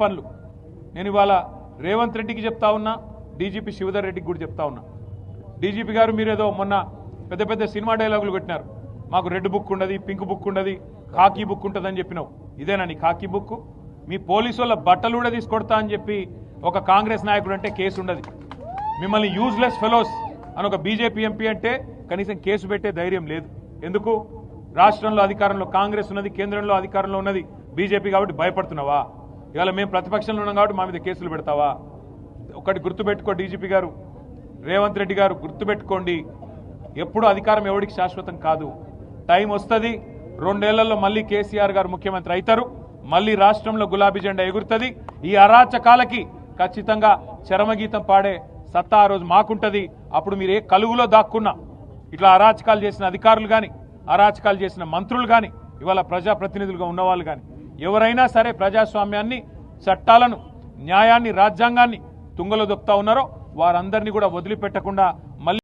పనులు నేను ఇవాళ రేవంత్ రెడ్డికి చెప్తా ఉన్నా, డీజీపీ శివధర్ రెడ్డికి కూడా చెప్తా ఉన్నా. డీజీపీ గారు మీరేదో మొన్న పెద్ద పెద్ద సినిమా డైలాగులు కొట్టినారు. మాకు రెడ్ బుక్ ఉండదు, పింక్ బుక్ ఉండదు, ఖాకీ బుక్ ఉంటుందని చెప్పినావు. ఇదేనా నీ ఖాకీ బుక్? మీ పోలీసు వాళ్ళ బట్టలు కూడా తీసుకొడతా అని చెప్పి ఒక కాంగ్రెస్ నాయకుడు అంటే కేసు ఉండదు. మిమ్మల్ని యూజ్లెస్ ఫెలోస్ అని ఒక బీజేపీ ఎంపీ అంటే కనీసం కేసు పెట్టే ధైర్యం లేదు. ఎందుకు? రాష్ట్రంలో అధికారంలో కాంగ్రెస్ ఉన్నది, కేంద్రంలో అధికారంలో ఉన్నది బీజేపీ కాబట్టి భయపడుతున్నావా? ఇవాళ మేము ప్రతిపక్షంలో ఉన్నాం కాబట్టి మా మీద కేసులు పెడతావా? ఒకటి గుర్తుపెట్టుకో డీజీపీ గారు, రేవంత్ రెడ్డి గారు గుర్తుపెట్టుకోండి, ఎప్పుడు అధికారం ఎవరికి శాశ్వతం కాదు. టైం వస్తుంది, 2 ఏళ్లలో మళ్ళీ కేసీఆర్ గారు ముఖ్యమంత్రి అవుతారు, మళ్ళీ రాష్ట్రంలో గులాబీ జెండా ఎగురుతుంది. ఈ అరాచకాలకి ఖచ్చితంగా చరమగీతం పాడే సత్తా ఆ రోజు మాకుంటది. అప్పుడు మీరు ఏ కలుగులో దాక్కున్నా ఇట్లా అరాచకాలు చేసిన అధికారులు కానీ, అరాచకాలు చేసిన మంత్రులు కానీ, ఇవాళ ప్రజాప్రతినిధులుగా ఉన్నవాళ్ళు కానీ ఎవరైనా సరే ప్రజాస్వామ్యాన్ని, చట్టాలను, న్యాయాన్ని, రాజ్యాంగాన్ని తుంగలో దొక్కుతా ఉన్నారో వారందరినీ కూడా వదిలిపెట్టకుండా